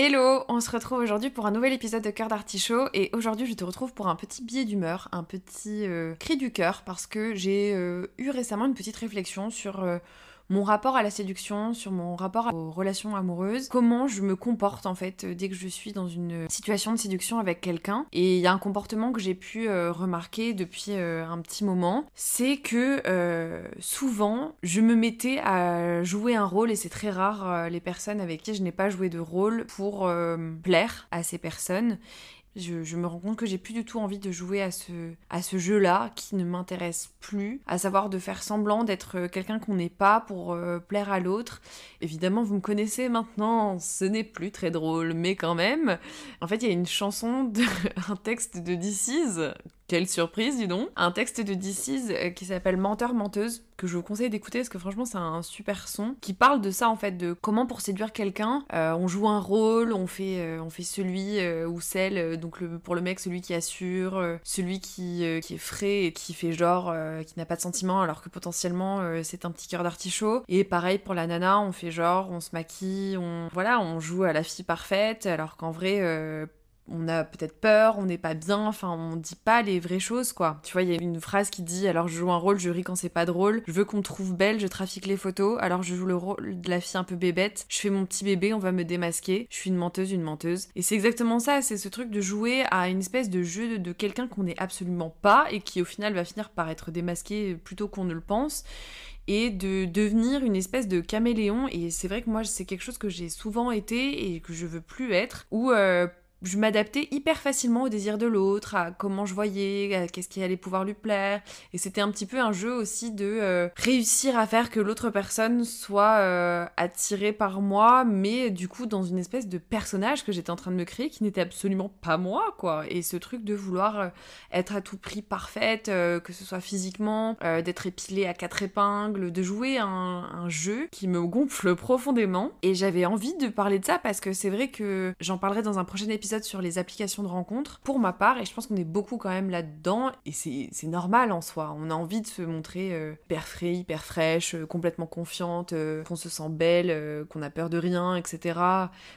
Hello, on se retrouve aujourd'hui pour un nouvel épisode de Cœur d'Artichaut et aujourd'hui je te retrouve pour un petit billet d'humeur, un petit cri du cœur parce que j'ai eu récemment une petite réflexion sur mon rapport à la séduction, sur mon rapport aux relations amoureuses, comment je me comporte en fait dès que je suis dans une situation de séduction avec quelqu'un. Et il y a un comportement que j'ai pu remarquer depuis un petit moment, c'est que souvent je me mettais à jouer un rôle et c'est très rare les personnes avec qui je n'ai pas joué de rôle pour plaire à ces personnes. Je me rends compte que j'ai plus du tout envie de jouer à ce jeu-là qui ne m'intéresse plus, à savoir de faire semblant d'être quelqu'un qu'on n'est pas pour plaire à l'autre. Évidemment, vous me connaissez maintenant, ce n'est plus très drôle, mais quand même. En fait, il y a une chanson, un texte de This Is, quelle surprise, dis donc. Un texte de This Is qui s'appelle Menteur, Menteuse, que je vous conseille d'écouter parce que franchement c'est un super son, qui parle de ça en fait, de comment pour séduire quelqu'un, on joue un rôle, on fait celui ou celle, donc pour le mec celui qui assure, celui qui est frais et qui fait genre, qui n'a pas de sentiments alors que potentiellement c'est un petit cœur d'artichaut. Et pareil pour la nana, on fait genre, on se maquille, on joue à la fille parfaite alors qu'en vrai... on a peut-être peur, on n'est pas bien, enfin on dit pas les vraies choses quoi. Tu vois, il y a une phrase qui dit alors je joue un rôle, je ris quand c'est pas drôle, je veux qu'on me trouve belle, je trafique les photos, alors je joue le rôle de la fille un peu bébête, je fais mon petit bébé, on va me démasquer, je suis une menteuse, une menteuse. Et c'est exactement ça, c'est ce truc de jouer à une espèce de jeu de quelqu'un qu'on n'est absolument pas et qui au final va finir par être démasqué plutôt qu'on ne le pense. Et de devenir une espèce de caméléon. Et c'est vrai que moi c'est quelque chose que j'ai souvent été et que je veux plus être, où je m'adaptais hyper facilement au désir de l'autre, à comment je voyais, à qu'est-ce qui allait pouvoir lui plaire. Et c'était un petit peu un jeu aussi de réussir à faire que l'autre personne soit attirée par moi, mais du coup dans une espèce de personnage que j'étais en train de me créer qui n'était absolument pas moi, quoi. Et ce truc de vouloir être à tout prix parfaite, que ce soit physiquement, d'être épilée à 4 épingles, de jouer un jeu qui me gonfle profondément. Et j'avais envie de parler de ça parce que c'est vrai que j'en parlerai dans un prochain épisode sur les applications de rencontres, pour ma part, et je pense qu'on est beaucoup quand même là-dedans, et c'est normal en soi. On a envie de se montrer hyper frais, hyper fraîche, complètement confiante, qu'on se sent belle, qu'on a peur de rien, etc.,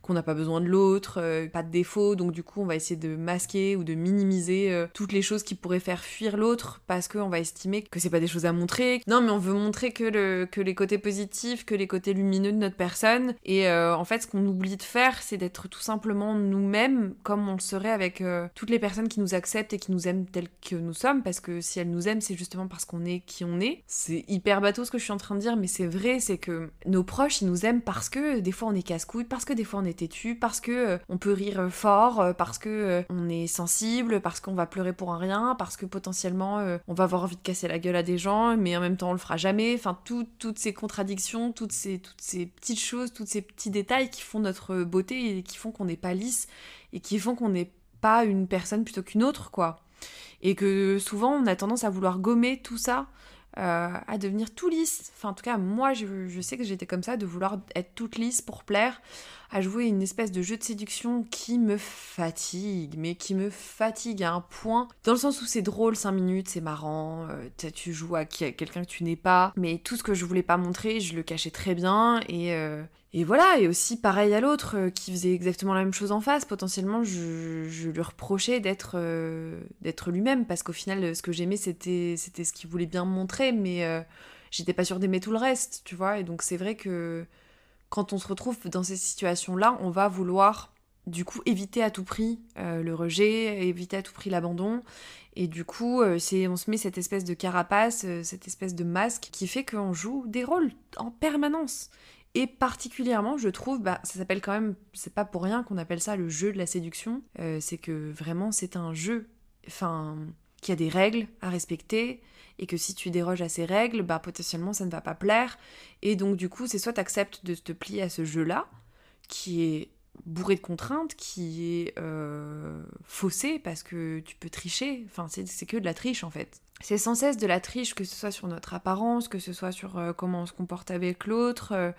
qu'on n'a pas besoin de l'autre, pas de défauts, donc du coup on va essayer de masquer ou de minimiser toutes les choses qui pourraient faire fuir l'autre, parce qu'on va estimer que c'est pas des choses à montrer. Non, mais on veut montrer que les côtés positifs, que les côtés lumineux de notre personne, et en fait ce qu'on oublie de faire, c'est d'être tout simplement nous-mêmes, comme on le serait avec toutes les personnes qui nous acceptent et qui nous aiment tels que nous sommes, parce que si elles nous aiment, c'est justement parce qu'on est qui on est. C'est hyper bateau ce que je suis en train de dire, mais c'est vrai, c'est que nos proches, ils nous aiment parce que des fois on est casse-couille, parce que des fois on est têtu, parce que on peut rire fort, parce que on est sensible, parce qu'on va pleurer pour un rien, parce que potentiellement on va avoir envie de casser la gueule à des gens, mais en même temps on le fera jamais. Enfin, toutes ces contradictions, toutes ces petites choses, tous ces petits détails qui font notre beauté et qui font qu'on n'est pas lisse et qui font qu'on n'est pas une personne plutôt qu'une autre, quoi. Et que souvent, on a tendance à vouloir gommer tout ça, à devenir tout lisse. Enfin, en tout cas, moi, je sais que j'étais comme ça, de vouloir être toute lisse pour plaire, à jouer une espèce de jeu de séduction qui me fatigue, mais qui me fatigue à un point, dans le sens où c'est drôle, 5 minutes, c'est marrant, tu joues à quelqu'un que tu n'es pas, mais tout ce que je voulais pas montrer, je le cachais très bien, et voilà. Et aussi pareil à l'autre qui faisait exactement la même chose en face, potentiellement je lui reprochais d'être lui-même, parce qu'au final ce que j'aimais c'était ce qu'il voulait bien me montrer, mais j'étais pas sûre d'aimer tout le reste, tu vois. Et donc c'est vrai que quand on se retrouve dans ces situations-là, on va vouloir du coup éviter à tout prix le rejet, éviter à tout prix l'abandon. Et du coup, on se met cette espèce de carapace, cette espèce de masque qui fait qu'on joue des rôles en permanence. Et particulièrement, je trouve, ça s'appelle quand même, c'est pas pour rien qu'on appelle ça le jeu de la séduction, c'est que vraiment c'est un jeu, enfin, qu'il y a des règles à respecter, et que si tu déroges à ces règles, potentiellement ça ne va pas plaire. Et donc du coup, c'est soit t'acceptes de te plier à ce jeu-là, qui est bourré de contraintes, qui est faussé, parce que tu peux tricher, enfin c'est que de la triche en fait. C'est sans cesse de la triche, que ce soit sur notre apparence, que ce soit sur comment on se comporte avec l'autre.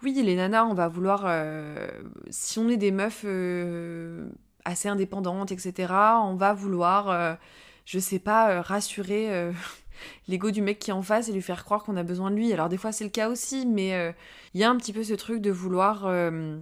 Oui, les nanas, on va vouloir, si on est des meufs assez indépendantes, etc., on va vouloir, je sais pas, rassurer l'ego du mec qui est en face et lui faire croire qu'on a besoin de lui. Alors des fois c'est le cas aussi, mais il y a un petit peu ce truc de vouloir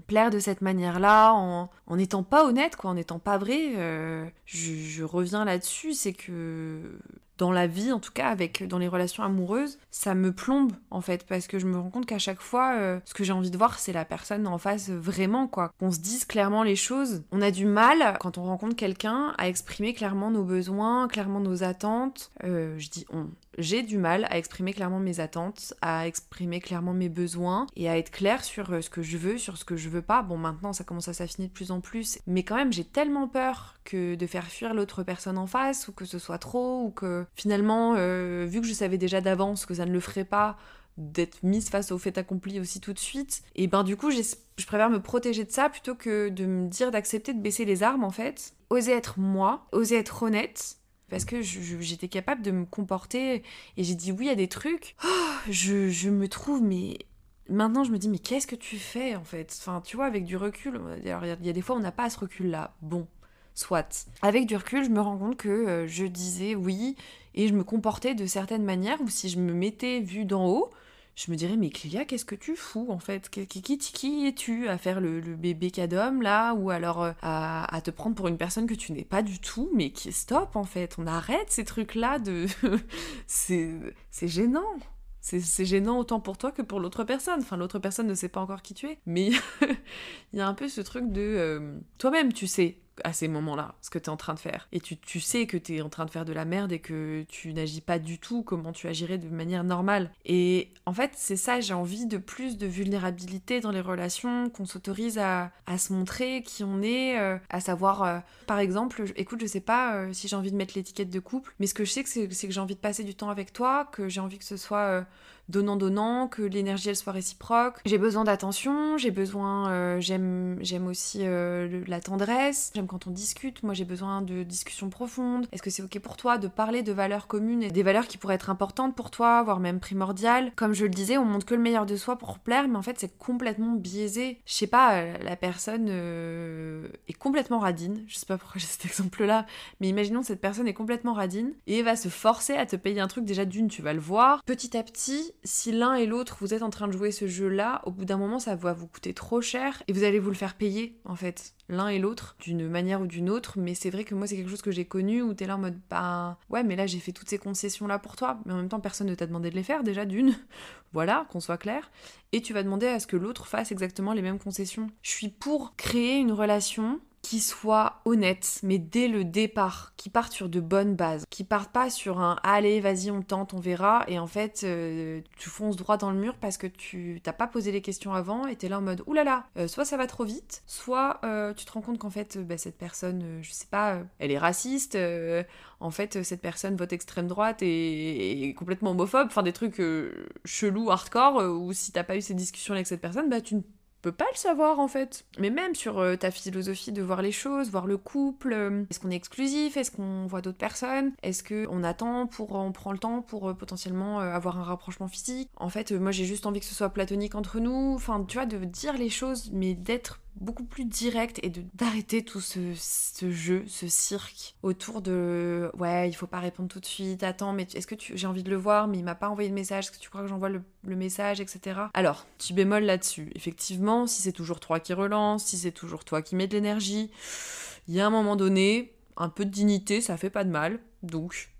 plaire de cette manière-là, en n'étant pas honnête, quoi, en n'étant pas vrai. Je reviens là-dessus, c'est que dans la vie, en tout cas, dans les relations amoureuses, ça me plombe, en fait, parce que je me rends compte qu'à chaque fois, ce que j'ai envie de voir, c'est la personne en face vraiment, quoi. Qu'on se dise clairement les choses. On a du mal, quand on rencontre quelqu'un, à exprimer clairement nos besoins, clairement nos attentes. Je dis on. J'ai du mal à exprimer clairement mes attentes, à exprimer clairement mes besoins et à être claire sur ce que je veux, sur ce que je veux pas. Bon, maintenant, ça commence à s'affiner de plus en plus, mais quand même, j'ai tellement peur que de faire fuir l'autre personne en face, ou que ce soit trop, ou que finalement, vu que je savais déjà d'avance que ça ne le ferait pas, d'être mise face au fait accompli aussi tout de suite, et ben du coup, je préfère me protéger de ça plutôt que de me dire d'accepter de baisser les armes, en fait. Oser être moi, oser être honnête, parce que j'étais capable de me comporter et j'ai dit oui à des trucs. Je me trouve, mais maintenant je me dis, mais qu'est-ce que tu fais en fait? Enfin, tu vois, avec du recul, alors, il y a des fois on n'a pas ce recul-là. Bon, soit. Avec du recul, je me rends compte que je disais oui et je me comportais de certaines manières où si je me mettais vue d'en haut, je me dirais, mais Clélia, qu'est-ce que tu fous en fait? Qui es-tu à faire le bébé cadom là? Ou alors à te prendre pour une personne que tu n'es pas du tout? Mais stop en fait, on arrête ces trucs-là de. c'est gênant. C'est gênant autant pour toi que pour l'autre personne. Enfin, l'autre personne ne sait pas encore qui tu es. Mais il y a un peu ce truc de. Toi-même, tu sais à ces moments-là ce que t'es en train de faire. Et tu sais que t'es en train de faire de la merde et que tu n'agis pas du tout comment tu agirais de manière normale. Et en fait, c'est ça, j'ai envie de plus de vulnérabilité dans les relations, qu'on s'autorise à se montrer qui on est, à savoir, par exemple, écoute, je sais pas si j'ai envie de mettre l'étiquette de couple, mais ce que je sais, c'est que j'ai envie de passer du temps avec toi, que j'ai envie que ce soit donnant-donnant, que l'énergie elle soit réciproque. J'ai besoin d'attention, j'ai besoin, j'aime aussi la tendresse, j'aime quand on discute, moi j'ai besoin de discussions profondes. Est-ce que c'est ok pour toi de parler de valeurs communes et des valeurs qui pourraient être importantes pour toi, voire même primordiales? Comme je le disais, on montre que le meilleur de soi pour plaire, mais en fait c'est complètement biaisé. Je sais pas, la personne est complètement radine, je sais pas pourquoi j'ai cet exemple-là, mais imaginons cette personne est complètement radine et va se forcer à te payer un truc, déjà d'une, tu vas le voir. Petit à petit, si l'un et l'autre vous êtes en train de jouer ce jeu-là, au bout d'un moment ça va vous coûter trop cher et vous allez vous le faire payer en fait, l'un et l'autre, d'une manière ou d'une autre. Mais c'est vrai que moi c'est quelque chose que j'ai connu où t'es là en mode bah ouais mais là j'ai fait toutes ces concessions là pour toi, mais en même temps personne ne t'a demandé de les faire déjà d'une, voilà, qu'on soit clair, et tu vas demander à ce que l'autre fasse exactement les mêmes concessions. Je suis pour créer une relation qui soit honnête, mais dès le départ, qui parte sur de bonnes bases, qui parte pas sur un allez vas-y on tente, on verra, et en fait tu fonces droit dans le mur parce que tu t'as pas posé les questions avant et t'es là en mode oulala, soit ça va trop vite, soit tu te rends compte qu'en fait cette personne, je sais pas, elle est raciste, en fait cette personne vote extrême droite et est complètement homophobe, enfin des trucs chelous, hardcore, où si t'as pas eu ces discussions avec cette personne, bah tu ne peux pas le savoir en fait. Mais même sur ta philosophie de voir les choses, voir le couple, est-ce qu'on est exclusif, est-ce qu'on voit d'autres personnes, est-ce qu'on attend on prend le temps pour potentiellement avoir un rapprochement physique. En fait, moi j'ai juste envie que ce soit platonique entre nous, enfin tu vois, de dire les choses, mais d'être beaucoup plus direct et d'arrêter tout ce jeu, ce cirque autour de ouais il faut pas répondre tout de suite, attends mais est-ce que j'ai envie de le voir mais il m'a pas envoyé de message, est-ce que tu crois que j'envoie le message, etc. Alors, petit bémol là-dessus, effectivement si c'est toujours toi qui relance, si c'est toujours toi qui mets de l'énergie, il y a un moment donné, un peu de dignité ça fait pas de mal, donc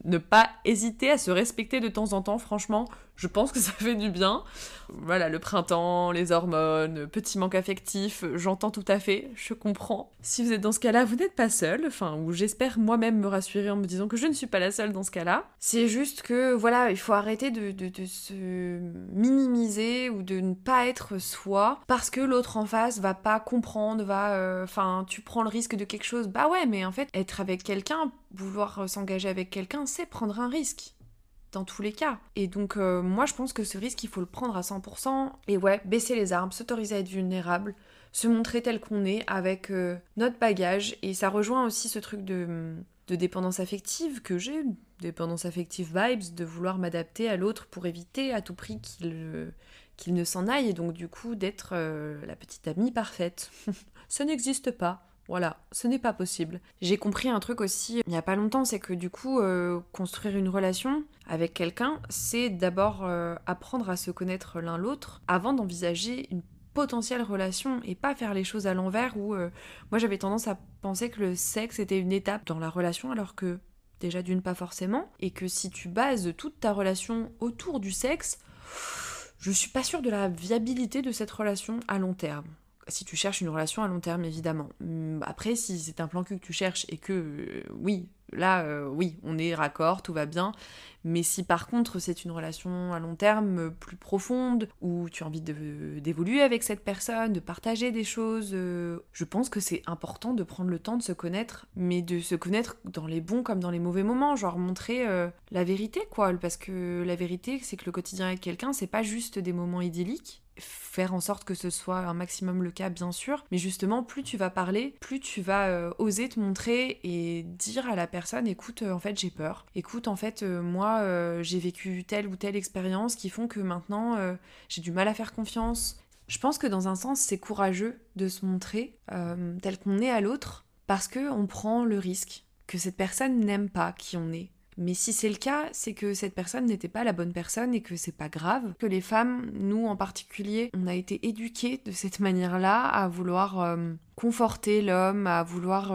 ne pas hésiter à se respecter de temps en temps, franchement, je pense que ça fait du bien. Voilà, le printemps, les hormones, petit manque affectif, j'entends tout à fait, je comprends. Si vous êtes dans ce cas-là, vous n'êtes pas seul, enfin, ou j'espère moi-même me rassurer en me disant que je ne suis pas la seule dans ce cas-là. C'est juste que, voilà, il faut arrêter de se minimiser ou de ne pas être soi, parce que l'autre en face va pas comprendre, enfin, tu prends le risque de quelque chose, bah ouais, mais en fait, être avec quelqu'un, vouloir s'engager avec quelqu'un, c'est prendre un risque. Dans tous les cas. Et donc, moi, je pense que ce risque, il faut le prendre à 100%. Et ouais, baisser les armes, s'autoriser à être vulnérable, se montrer tel qu'on est avec notre bagage. Et ça rejoint aussi ce truc de dépendance affective que j'ai, dépendance affective vibes, de vouloir m'adapter à l'autre pour éviter à tout prix qu'il ne s'en aille. Et donc, du coup, d'être la petite amie parfaite. Ça n'existe pas. Voilà, ce n'est pas possible. J'ai compris un truc aussi il n'y a pas longtemps, c'est que du coup, construire une relation avec quelqu'un, c'est d'abord apprendre à se connaître l'un l'autre avant d'envisager une potentielle relation et pas faire les choses à l'envers où moi j'avais tendance à penser que le sexe était une étape dans la relation alors que déjà d'une pas forcément et que si tu bases toute ta relation autour du sexe, je suis pas sûre de la viabilité de cette relation à long terme. Si tu cherches une relation à long terme, évidemment. Après, si c'est un plan cul que tu cherches et que, oui, là, oui, on est raccord, tout va bien. Mais si par contre c'est une relation à long terme plus profonde, où tu as envie d'évoluer avec cette personne, de partager des choses, je pense que c'est important de prendre le temps de se connaître, mais de se connaître dans les bons comme dans les mauvais moments, genre montrer la vérité, quoi. Parce que la vérité, c'est que le quotidien avec quelqu'un, c'est pas juste des moments idylliques. Faire en sorte que ce soit un maximum le cas, bien sûr, mais justement, plus tu vas parler, plus tu vas oser te montrer et dire à la personne, écoute, en fait, j'ai peur. Écoute, en fait, moi, j'ai vécu telle ou telle expérience qui font que maintenant, j'ai du mal à faire confiance. Je pense que dans un sens, c'est courageux de se montrer tel qu'on est à l'autre, parce qu'on prend le risque que cette personne n'aime pas qui on est. Mais si c'est le cas, c'est que cette personne n'était pas la bonne personne et que c'est pas grave. Que les femmes, nous en particulier, on a été éduquées de cette manière-là à vouloir conforter l'homme, à vouloir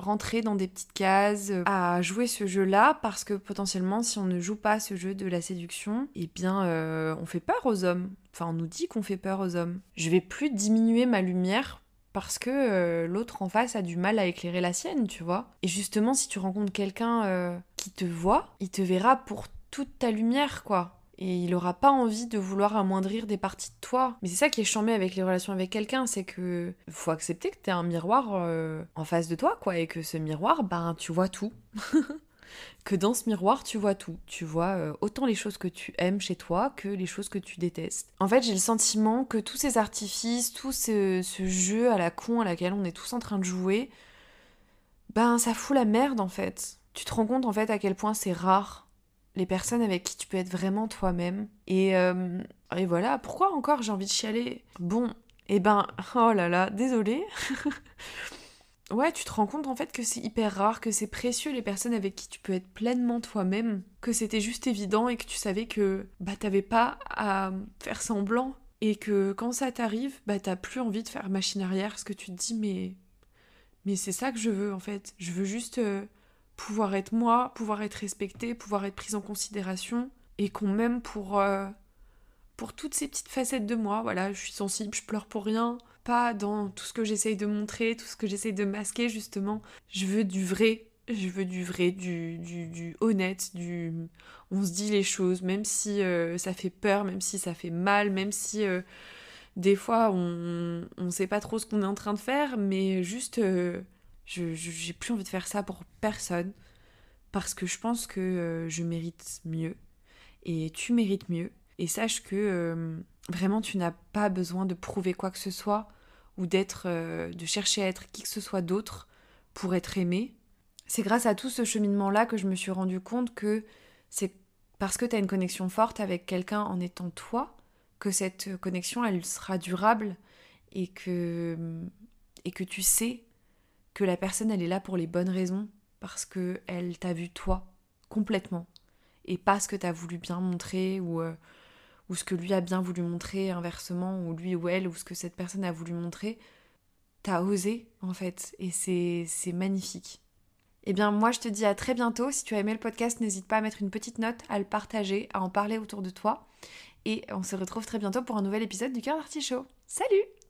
rentrer dans des petites cases, à jouer ce jeu-là parce que potentiellement, si on ne joue pas ce jeu de la séduction, eh bien, on fait peur aux hommes. Enfin, on nous dit qu'on fait peur aux hommes. Je vais plus diminuer ma lumière parce que l'autre en face a du mal à éclairer la sienne, tu vois. Et justement, si tu rencontres quelqu'un qui te voit, il te verra pour toute ta lumière, quoi. Et il aura pas envie de vouloir amoindrir des parties de toi. Mais c'est ça qui est chambé avec les relations avec quelqu'un, c'est que faut accepter que t'es un miroir en face de toi, quoi. Et que ce miroir, ben, tu vois tout. Que dans ce miroir, tu vois tout. Tu vois autant les choses que tu aimes chez toi que les choses que tu détestes. En fait, j'ai le sentiment que tous ces artifices, tout ce jeu à la con à laquelle on est tous en train de jouer, ben ça fout la merde en fait. Tu te rends compte en fait à quel point c'est rare les personnes avec qui tu peux être vraiment toi-même. Et voilà, pourquoi encore j'ai envie de chialer? Bon, eh ben, oh là là, désolée. Ouais, tu te rends compte en fait que c'est hyper rare, que c'est précieux les personnes avec qui tu peux être pleinement toi-même, que c'était juste évident et que tu savais que bah t'avais pas à faire semblant et que quand ça t'arrive, bah t'as plus envie de faire machine arrière parce que tu te dis mais c'est ça que je veux en fait. Je veux juste pouvoir être moi, pouvoir être respectée, pouvoir être prise en considération et qu'on m'aime pour toutes ces petites facettes de moi. Voilà, je suis sensible, je pleure pour rien. Pas dans tout ce que j'essaye de montrer, tout ce que j'essaye de masquer, justement. Je veux du vrai. Je veux du vrai, du honnête, du... On se dit les choses, même si ça fait peur, même si ça fait mal, même si des fois on sait pas trop ce qu'on est en train de faire, mais juste j'ai plus envie de faire ça pour personne, parce que je pense que je mérite mieux, et tu mérites mieux. Et sache que vraiment tu n'as pas besoin de prouver quoi que ce soit ou de chercher à être qui que ce soit d'autre pour être aimé. C'est grâce à tout ce cheminement-là que je me suis rendu compte que c'est parce que tu as une connexion forte avec quelqu'un en étant toi que cette connexion elle sera durable et que tu sais que la personne elle est là pour les bonnes raisons parce que elle t'a vu toi complètement et pas ce que tu as voulu bien montrer ou ce que lui a bien voulu montrer inversement, ou lui ou elle, ou ce que cette personne a voulu montrer, t'as osé en fait, et c'est magnifique. Eh bien moi je te dis à très bientôt, si tu as aimé le podcast, n'hésite pas à mettre une petite note, à le partager, à en parler autour de toi, et on se retrouve très bientôt pour un nouvel épisode du Cœur d'Artichaut. Salut!